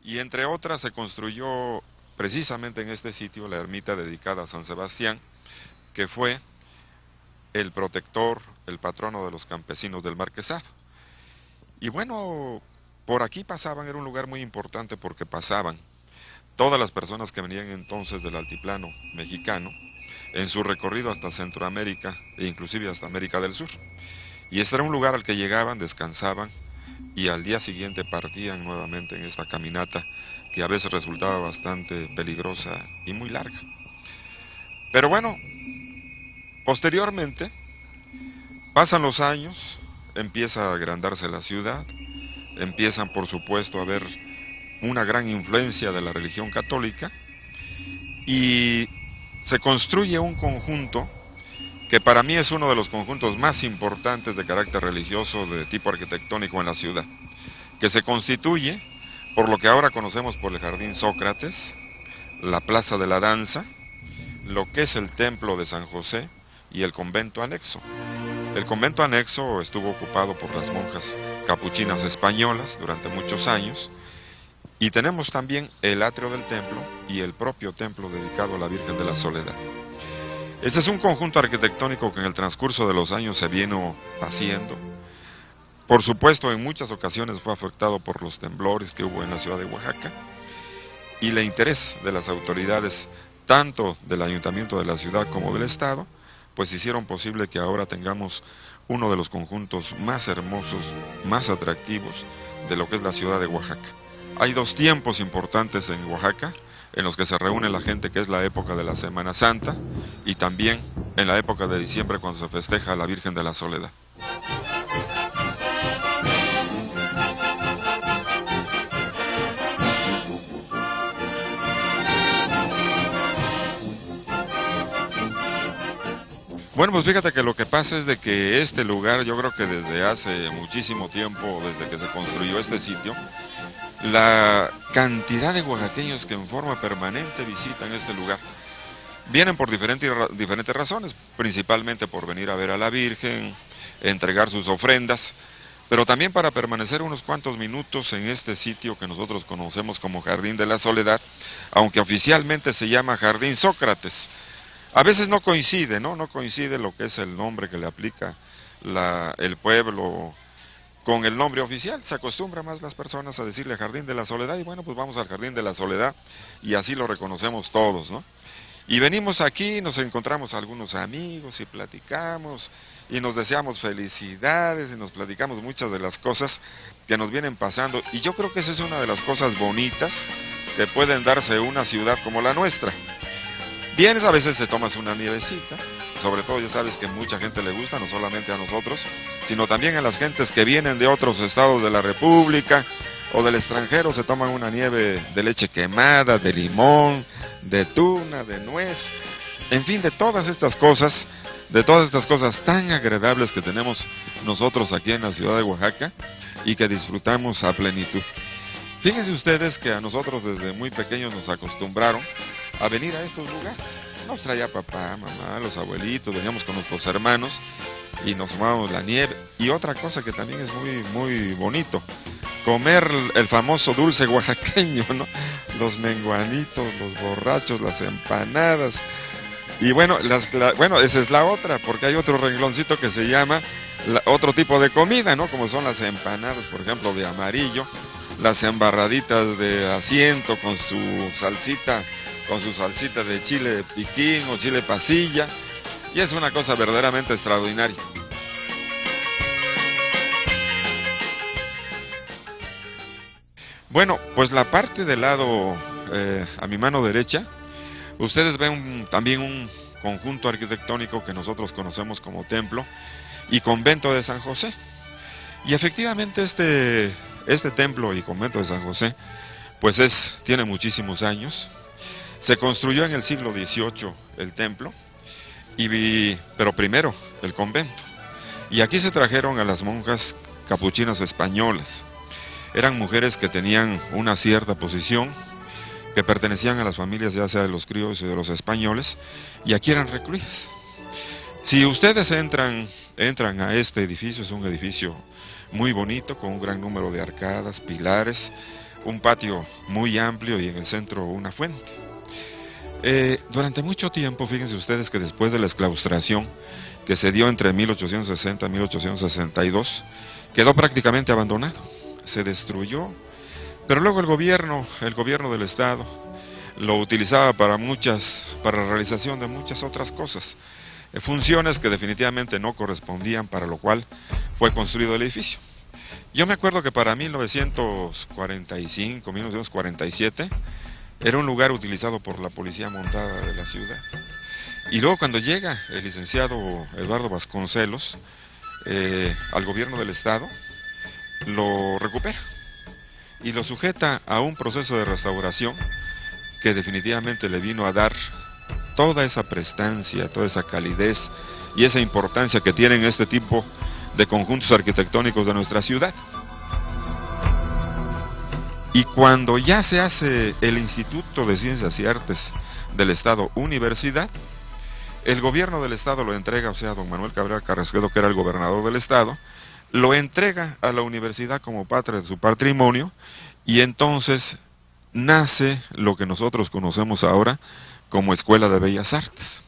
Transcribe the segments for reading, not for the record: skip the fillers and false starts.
y entre otras se construyó precisamente en este sitio la ermita dedicada a San Sebastián, que fue el protector, el patrono de los campesinos del Marquesado. Y bueno, por aquí pasaban, era un lugar muy importante porque pasaban todas las personas que venían entonces del altiplano mexicano en su recorrido hasta Centroamérica e inclusive hasta América del Sur. Y este era un lugar al que llegaban, descansaban y al día siguiente partían nuevamente en esta caminata que a veces resultaba bastante peligrosa y muy larga. Pero bueno, posteriormente pasan los años, empieza a agrandarse la ciudad, empiezan por supuesto a haber una gran influencia de la religión católica y se construye un conjunto que para mí es uno de los conjuntos más importantes de carácter religioso de tipo arquitectónico en la ciudad, que se constituye por lo que ahora conocemos por el Jardín Sócrates, la Plaza de la Danza, lo que es el Templo de San José y el convento anexo. El convento anexo estuvo ocupado por las monjas capuchinas españolas durante muchos años, y tenemos también el atrio del templo y el propio templo dedicado a la Virgen de la Soledad. Este es un conjunto arquitectónico que en el transcurso de los años se vino haciendo. Por supuesto, en muchas ocasiones fue afectado por los temblores que hubo en la ciudad de Oaxaca, y el interés de las autoridades, tanto del ayuntamiento de la ciudad como del estado, pues hicieron posible que ahora tengamos uno de los conjuntos más hermosos, más atractivos de lo que es la ciudad de Oaxaca. Hay dos tiempos importantes en Oaxaca, en los que se reúne la gente, que es la época de la Semana Santa, y también en la época de diciembre cuando se festeja a la Virgen de la Soledad. Bueno, pues fíjate que lo que pasa es de que este lugar, yo creo que desde hace muchísimo tiempo, desde que se construyó este sitio, la cantidad de oaxaqueños que en forma permanente visitan este lugar vienen por diferentes razones, principalmente por venir a ver a la Virgen, entregar sus ofrendas, pero también para permanecer unos cuantos minutos en este sitio que nosotros conocemos como Jardín de la Soledad, aunque oficialmente se llama Jardín Sócrates. A veces no coincide, no coincide lo que es el nombre que le aplica el pueblo con el nombre oficial. Se acostumbra más las personas a decirle Jardín de la Soledad, y bueno, pues vamos al Jardín de la Soledad, y así lo reconocemos todos, ¿no? Y venimos aquí, nos encontramos algunos amigos y platicamos, y nos deseamos felicidades, y nos platicamos muchas de las cosas que nos vienen pasando, y yo creo que esa es una de las cosas bonitas que pueden darse en una ciudad como la nuestra. Vienes, a veces te tomas una nievecita, sobre todo ya sabes que mucha gente le gusta, no solamente a nosotros, sino también a las gentes que vienen de otros estados de la República o del extranjero, se toman una nieve de leche quemada, de limón, de tuna, de nuez, en fin, de todas estas cosas tan agradables que tenemos nosotros aquí en la ciudad de Oaxaca y que disfrutamos a plenitud. Fíjense ustedes que a nosotros desde muy pequeños nos acostumbraron a venir a estos lugares. Nos traía papá, mamá, los abuelitos, veníamos con nuestros hermanos y nos tomábamos la nieve. Y otra cosa que también es muy bonito, comer el famoso dulce oaxaqueño, ¿no? Los menguanitos, los borrachos, las empanadas. Y bueno, esa es la otra, porque hay otro rengloncito que se llama otro tipo de comida, ¿no? Como son las empanadas, por ejemplo, de amarillo, las embarraditas de asiento con su salsita de chile piquín o chile pasilla, y es una cosa verdaderamente extraordinaria. Bueno, pues la parte del lado a mi mano derecha, ustedes ven también un conjunto arquitectónico que nosotros conocemos como templo y convento de San José. Y efectivamente este templo y convento de San José, pues tiene muchísimos años. Se construyó en el siglo XVIII el templo, pero primero el convento. Y aquí se trajeron a las monjas capuchinas españolas. Eran mujeres que tenían una cierta posición, que pertenecían a las familias ya sea de los criollos y de los españoles, y aquí eran recluidas. Si ustedes entran a este edificio, es un edificio muy bonito, con un gran número de arcadas, pilares, un patio muy amplio y en el centro una fuente. Durante mucho tiempo, fíjense ustedes que después de la exclaustración que se dio entre 1860 y 1862, quedó prácticamente abandonado, se destruyó, pero luego el gobierno del estado, lo utilizaba para la realización de muchas otras cosas, funciones que definitivamente no correspondían, para lo cual fue construido el edificio. Yo me acuerdo que para 1945, 1947, era un lugar utilizado por la policía montada de la ciudad. Y luego cuando llega el licenciado Eduardo Vasconcelos al gobierno del estado, lo recupera y lo sujeta a un proceso de restauración que definitivamente le vino a dar toda esa prestancia, toda esa calidez y esa importancia que tienen este tipo de conjuntos arquitectónicos de nuestra ciudad. Y cuando ya se hace el Instituto de Ciencias y Artes del Estado Universidad, el gobierno del estado lo entrega, o sea, don Manuel Cabrera Carrasquedo, que era el gobernador del estado, lo entrega a la universidad como parte de su patrimonio, y entonces nace lo que nosotros conocemos ahora como Escuela de Bellas Artes.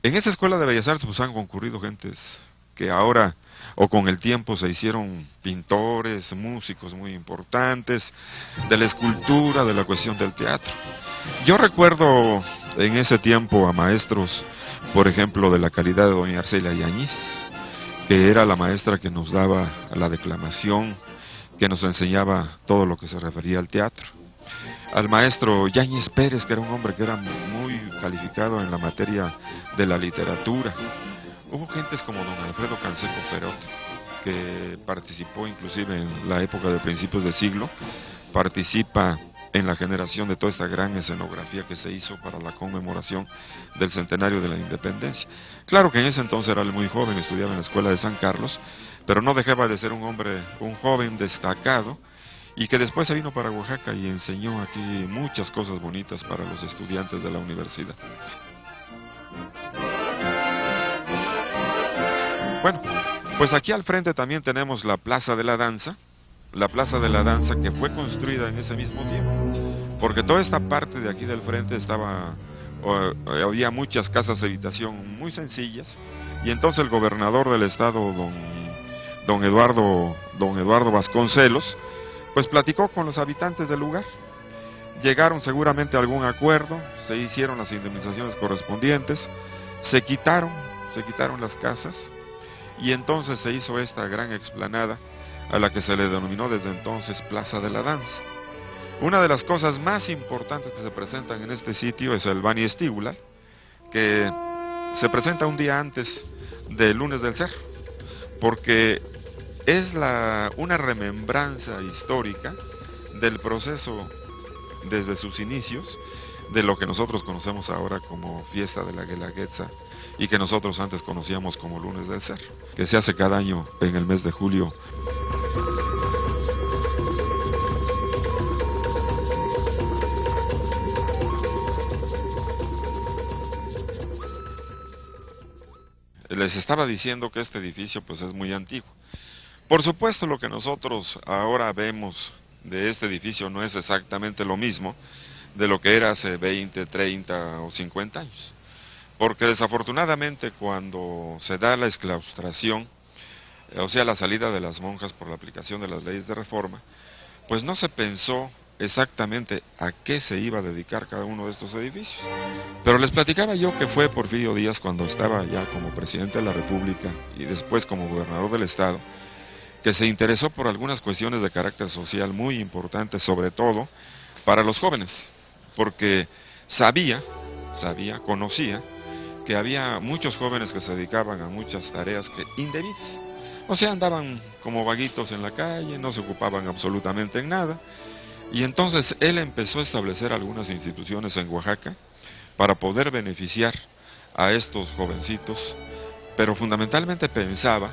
En esta Escuela de Bellas Artes pues han concurrido gentes que ahora o con el tiempo se hicieron pintores, músicos muy importantes, de la escultura, de la cuestión del teatro. Yo recuerdo en ese tiempo a maestros, por ejemplo, de la calidad de doña Arcelia Yáñez, que era la maestra que nos daba la declamación, que nos enseñaba todo lo que se refería al teatro. Al maestro Yáñez Pérez, que era un hombre que era muy calificado en la materia de la literatura. Hubo gentes como don Alfredo Canseco Ferot, que participó inclusive en la época de principios de siglo, participa en la generación de toda esta gran escenografía que se hizo para la conmemoración del centenario de la independencia. Claro que en ese entonces era muy joven, estudiaba en la escuela de San Carlos, pero no dejaba de ser un hombre, un joven destacado, y que después se vino para Oaxaca y enseñó aquí muchas cosas bonitas para los estudiantes de la universidad. Bueno, pues aquí al frente también tenemos la Plaza de la Danza que fue construida en ese mismo tiempo, porque toda esta parte de aquí del frente había muchas casas de habitación muy sencillas, y entonces el gobernador del estado, don Eduardo Vasconcelos, pues platicó con los habitantes del lugar, llegaron seguramente a algún acuerdo, se hicieron las indemnizaciones correspondientes, se quitaron las casas, y entonces se hizo esta gran explanada a la que se le denominó desde entonces Plaza de la Danza. Una de las cosas más importantes que se presentan en este sitio es el Bani Estíbula, que se presenta un día antes del Lunes del Cerro, porque es una remembranza histórica del proceso desde sus inicios, de lo que nosotros conocemos ahora como Fiesta de la Guelaguetza, y que nosotros antes conocíamos como Lunes del Cerro, que se hace cada año en el mes de julio. Les estaba diciendo que este edificio pues es muy antiguo. Por supuesto, lo que nosotros ahora vemos de este edificio no es exactamente lo mismo de lo que era hace 20, 30 o 50 años. Porque desafortunadamente cuando se da la exclaustración, o sea la salida de las monjas por la aplicación de las leyes de reforma, pues no se pensó exactamente a qué se iba a dedicar cada uno de estos edificios. Pero les platicaba yo que fue Porfirio Díaz, cuando estaba ya como presidente de la República y después como gobernador del estado, que se interesó por algunas cuestiones de carácter social muy importantes, sobre todo para los jóvenes, porque conocía que había muchos jóvenes que se dedicaban a muchas tareas indebidas. O sea, andaban como vaguitos en la calle, no se ocupaban absolutamente en nada. Y entonces él empezó a establecer algunas instituciones en Oaxaca para poder beneficiar a estos jovencitos, pero fundamentalmente pensaba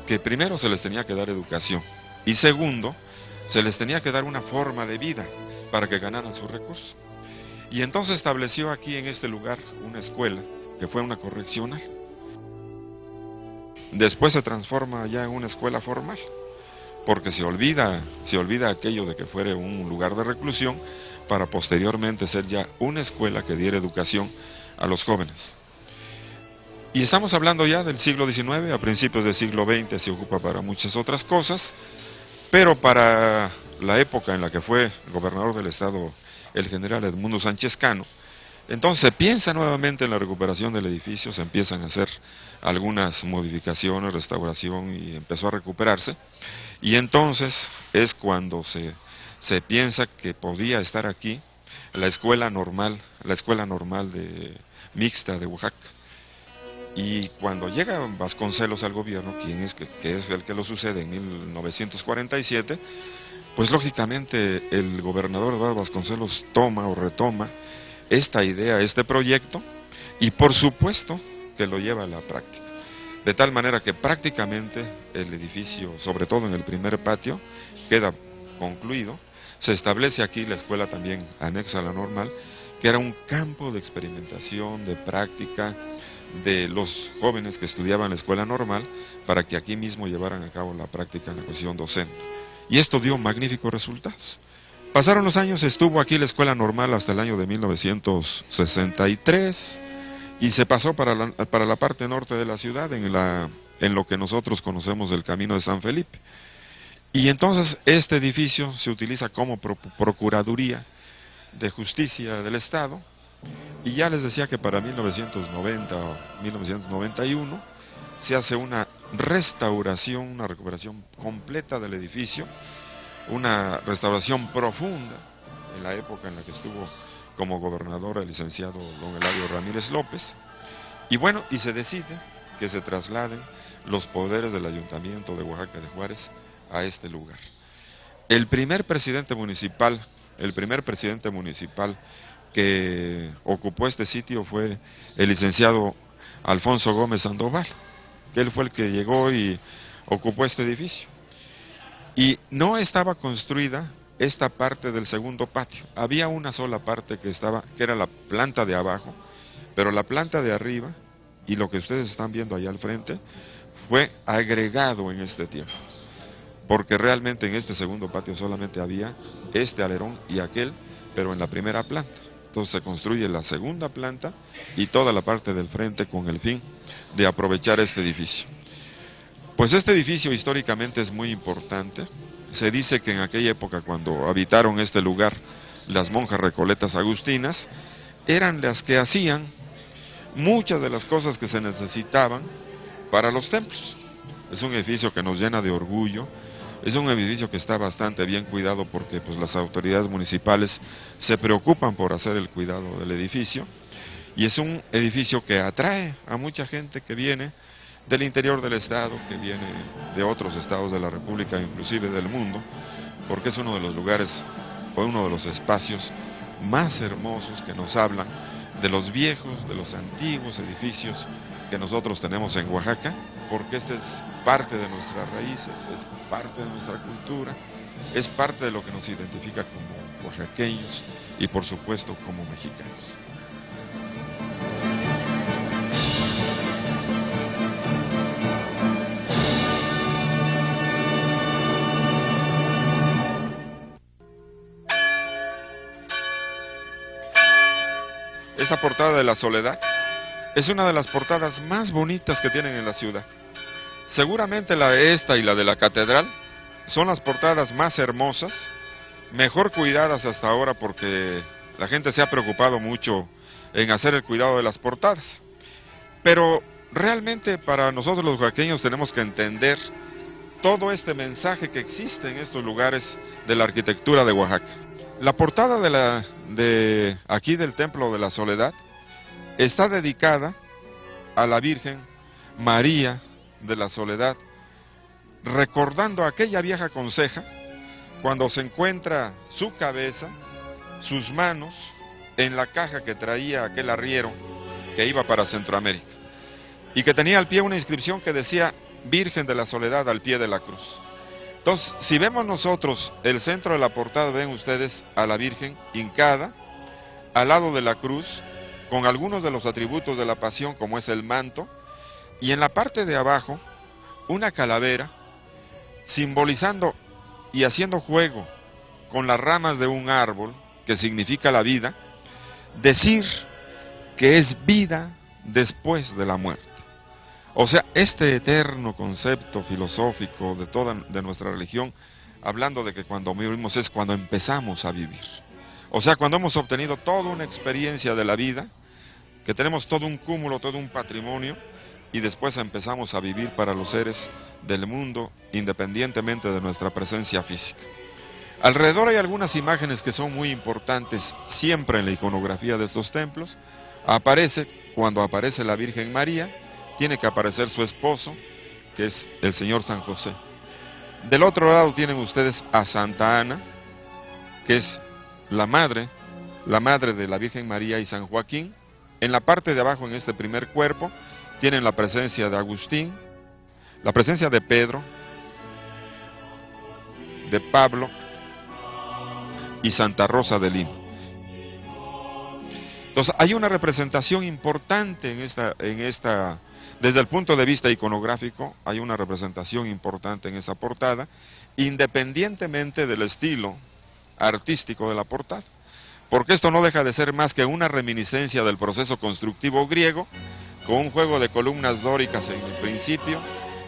que primero se les tenía que dar educación y segundo, se les tenía que dar una forma de vida para que ganaran sus recursos. Y entonces estableció aquí en este lugar una escuela que fue una correccional. Después se transforma ya en una escuela formal. porque se olvida aquello de que fuera un lugar de reclusión para posteriormente ser ya una escuela que diera educación a los jóvenes. Y estamos hablando ya del siglo XIX, a principios del siglo XX se ocupa para muchas otras cosas, pero para la época en la que fue gobernador del estado el general Edmundo Sánchez Cano, entonces se piensa nuevamente en la recuperación del edificio, se empiezan a hacer algunas modificaciones, restauración y empezó a recuperarse, y entonces es cuando se piensa que podía estar aquí la escuela normal mixta de Oaxaca. Y cuando llega Vasconcelos al gobierno, que es el que lo sucede en 1947, pues lógicamente el gobernador Eduardo Vasconcelos toma o retoma esta idea, este proyecto, y por supuesto que lo lleva a la práctica. De tal manera que prácticamente el edificio, sobre todo en el primer patio, queda concluido. Se establece aquí la escuela también anexa a la normal, que era un campo de experimentación, de práctica, de los jóvenes que estudiaban la escuela normal, para que aquí mismo llevaran a cabo la práctica en la cuestión docente. Y esto dio magníficos resultados. Pasaron los años, estuvo aquí la escuela normal hasta el año de 1963, y se pasó para la parte norte de la ciudad, en lo que nosotros conocemos del Camino de San Felipe. Y entonces este edificio se utiliza como Procuraduría de Justicia del Estado, y ya les decía que para 1990 o 1991 se hace una restauración, una recuperación completa del edificio, una restauración profunda en la época en la que estuvo como gobernador el licenciado don Eladio Ramírez López, y bueno, y se decide que se trasladen los poderes del Ayuntamiento de Oaxaca de Juárez a este lugar. El primer presidente municipal que ocupó este sitio fue el licenciado Alfonso Gómez Sandoval, que él fue el que llegó y ocupó este edificio. Y no estaba construida esta parte del segundo patio, había una sola parte que era la planta de abajo, pero la planta de arriba, y lo que ustedes están viendo allá al frente, fue agregado en este tiempo, porque realmente en este segundo patio solamente había este alerón y aquel, pero en la primera planta. Entonces se construye la segunda planta y toda la parte del frente con el fin de aprovechar este edificio. Pues este edificio históricamente es muy importante. Se dice que en aquella época, cuando habitaron este lugar las monjas recoletas agustinas, eran las que hacían muchas de las cosas que se necesitaban para los templos. Es un edificio que nos llena de orgullo. Es un edificio que está bastante bien cuidado porque pues, las autoridades municipales se preocupan por hacer el cuidado del edificio, y es un edificio que atrae a mucha gente que viene del interior del estado, que viene de otros estados de la República, inclusive del mundo, porque es uno de los lugares o uno de los espacios más hermosos que nos hablan de los viejos, de los antiguos edificios que nosotros tenemos en Oaxaca, porque este es parte de nuestras raíces, es parte de nuestra cultura, es parte de lo que nos identifica como oaxaqueños y por supuesto como mexicanos. Esta portada de la Soledad es una de las portadas más bonitas que tienen en la ciudad. Seguramente la de esta y la de la catedral son las portadas más hermosas, mejor cuidadas hasta ahora, porque la gente se ha preocupado mucho en hacer el cuidado de las portadas. Pero realmente para nosotros los oaxaqueños tenemos que entender todo este mensaje que existe en estos lugares de la arquitectura de Oaxaca. La portada de aquí del Templo de la Soledad está dedicada a la Virgen María de la Soledad, recordando a aquella vieja conceja cuando se encuentra su cabeza, sus manos en la caja que traía aquel arriero que iba para Centroamérica y que tenía al pie una inscripción que decía Virgen de la Soledad al pie de la cruz. Entonces, si vemos nosotros el centro de la portada, ven ustedes a la Virgen hincada al lado de la cruz, con algunos de los atributos de la pasión, como es el manto, y en la parte de abajo una calavera simbolizando y haciendo juego con las ramas de un árbol, que significa la vida, decir que es vida después de la muerte. O sea, este eterno concepto filosófico de nuestra religión, hablando de que cuando morimos es cuando empezamos a vivir. O sea, cuando hemos obtenido toda una experiencia de la vida, que tenemos todo un cúmulo, todo un patrimonio, y después empezamos a vivir para los seres del mundo, independientemente de nuestra presencia física. Alrededor hay algunas imágenes que son muy importantes siempre en la iconografía de estos templos. Cuando aparece la Virgen María, tiene que aparecer su esposo, que es el Señor San José. Del otro lado tienen ustedes a Santa Ana, que es la madre de la Virgen María y San Joaquín. En la parte de abajo, en este primer cuerpo, tienen la presencia de Agustín, la presencia de Pedro, de Pablo y Santa Rosa de Lima. Entonces hay una representación importante desde el punto de vista iconográfico, hay una representación importante en esa portada, independientemente del estilo artístico de la portada, porque esto no deja de ser más que una reminiscencia del proceso constructivo griego, con un juego de columnas dóricas en el principio,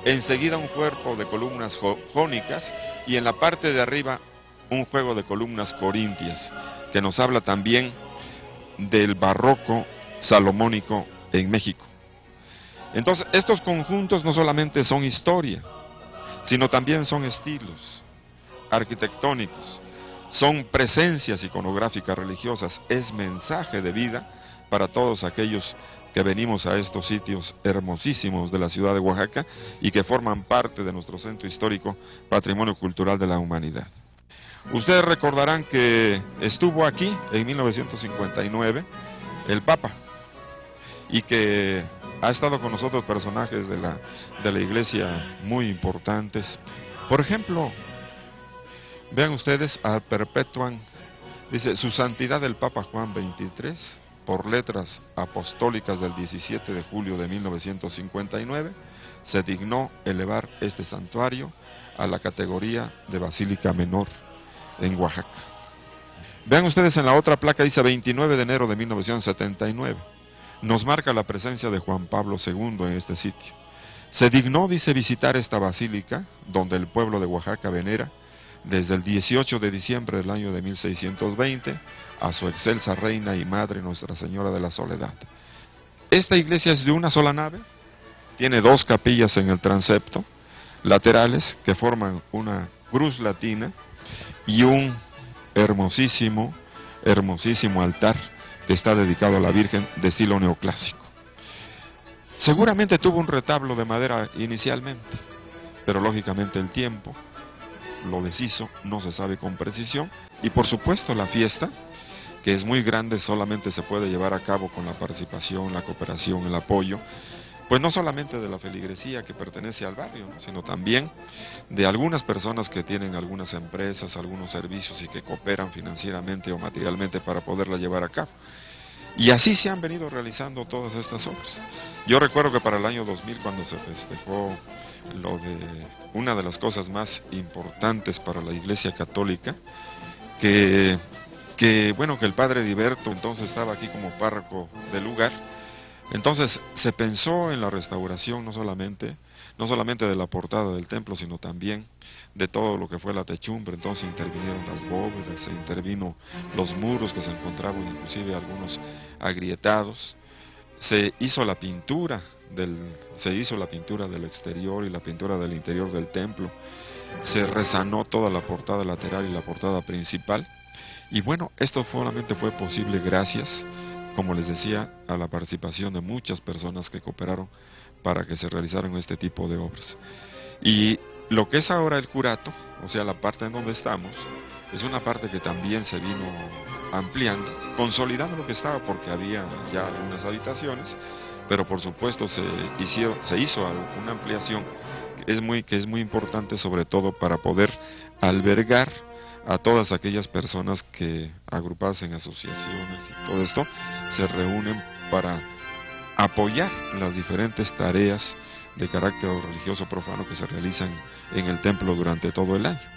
enseguida un cuerpo de columnas jónicas, y en la parte de arriba un juego de columnas corintias, que nos habla también del barroco salomónico en México. Entonces, estos conjuntos no solamente son historia, sino también son estilos arquitectónicos, son presencias iconográficas religiosas, es mensaje de vida para todos aquellos que venimos a estos sitios hermosísimos de la ciudad de Oaxaca y que forman parte de nuestro centro histórico, patrimonio cultural de la humanidad. Ustedes recordarán que estuvo aquí en 1959 el Papa, y que ha estado con nosotros personajes de la iglesia muy importantes. Por ejemplo, vean ustedes al Perpetuan, dice: Su Santidad el Papa Juan XXIII, por letras apostólicas del 17 de julio de 1959, se dignó elevar este santuario a la categoría de Basílica Menor en Oaxaca. Vean ustedes en la otra placa, dice 29 de enero de 1979. Nos marca la presencia de Juan Pablo II en este sitio. Se dignó, dice, visitar esta basílica, donde el pueblo de Oaxaca venera, desde el 18 de diciembre del año de 1620, a su excelsa reina y madre Nuestra Señora de la Soledad. Esta iglesia es de una sola nave, tiene dos capillas en el transepto, laterales, que forman una cruz latina, y un hermosísimo altar que está dedicado a la Virgen, de estilo neoclásico. Seguramente tuvo un retablo de madera inicialmente, pero lógicamente el tiempo lo deshizo, no se sabe con precisión, y por supuesto la fiesta, que es muy grande, solamente se puede llevar a cabo con la participación, la cooperación, el apoyo, pues no solamente de la feligresía que pertenece al barrio, ¿no?, sino también de algunas personas que tienen algunas empresas, algunos servicios y que cooperan financieramente o materialmente para poderla llevar a cabo. Y así se han venido realizando todas estas obras. Yo recuerdo que para el año 2000, cuando se festejó una de las cosas más importantes para la Iglesia Católica, que el padre Diberto entonces estaba aquí como párroco del lugar. Entonces se pensó en la restauración no solamente de la portada del templo, sino también de todo lo que fue la techumbre. Entonces intervinieron las bóvedas, se intervino los muros, que se encontraban inclusive algunos agrietados. Se hizo la pintura del exterior y la pintura del interior del templo. Se resanó toda la portada lateral y la portada principal. Y bueno, esto solamente fue posible gracias, como les decía, a la participación de muchas personas que cooperaron para que se realizaran este tipo de obras. Y lo que es ahora el curato, o sea, la parte en donde estamos, es una parte que también se vino ampliando, consolidando lo que estaba, porque había ya algunas habitaciones, pero por supuesto se hizo una ampliación que es muy importante, sobre todo para poder albergar a todas aquellas personas que, agrupadas en asociaciones y todo esto, se reúnen para apoyar las diferentes tareas de carácter religioso profano que se realizan en el templo durante todo el año.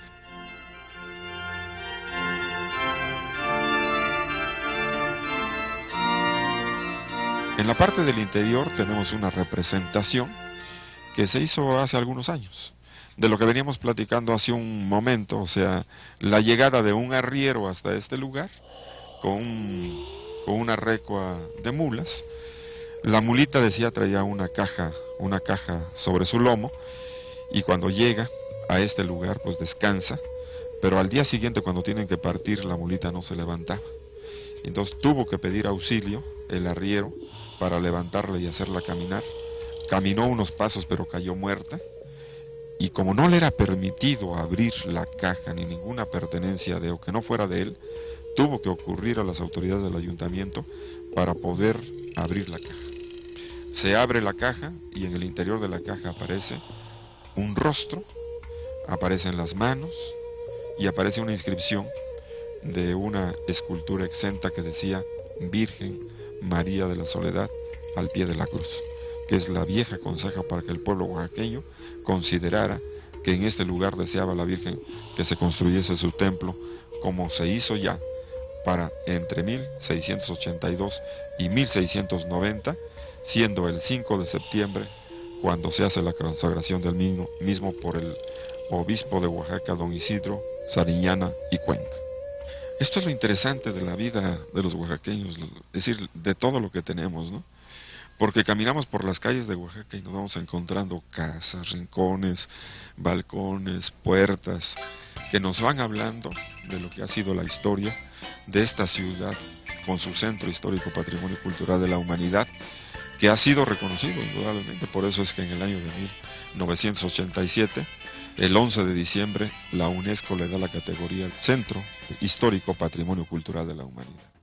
En la parte del interior tenemos una representación que se hizo hace algunos años, de lo que veníamos platicando hace un momento, o sea, la llegada de un arriero hasta este lugar, con una recua de mulas. La mulita, decía, traía una caja sobre su lomo, y cuando llega a este lugar, pues descansa, pero al día siguiente, cuando tienen que partir, la mulita no se levantaba. Entonces tuvo que pedir auxilio el arriero para levantarla y hacerla caminar. Caminó unos pasos, pero cayó muerta, y como no le era permitido abrir la caja ni ninguna pertenencia o que no fuera de él, tuvo que ocurrir a las autoridades del ayuntamiento para poder abrir la caja. Se abre la caja y en el interior de la caja aparece un rostro, aparecen las manos y aparece una inscripción de una escultura exenta que decía Virgen María de la Soledad al pie de la cruz, que es la vieja conseja para que el pueblo oaxaqueño considerara que en este lugar deseaba la Virgen que se construyese su templo, como se hizo ya para entre 1682 y 1690, siendo el 5 de septiembre cuando se hace la consagración del mismo por el obispo de Oaxaca, don Isidro Sariñana y Cuenca. Esto es lo interesante de la vida de los oaxaqueños, es decir, de todo lo que tenemos, ¿no? Porque caminamos por las calles de Oaxaca y nos vamos encontrando casas, rincones, balcones, puertas, que nos van hablando de lo que ha sido la historia de esta ciudad con su centro histórico patrimonio cultural de la humanidad, que ha sido reconocido indudablemente. Por eso es que en el año de 1987, el 11 de diciembre, la UNESCO le da la categoría Centro Histórico Patrimonio Cultural de la Humanidad.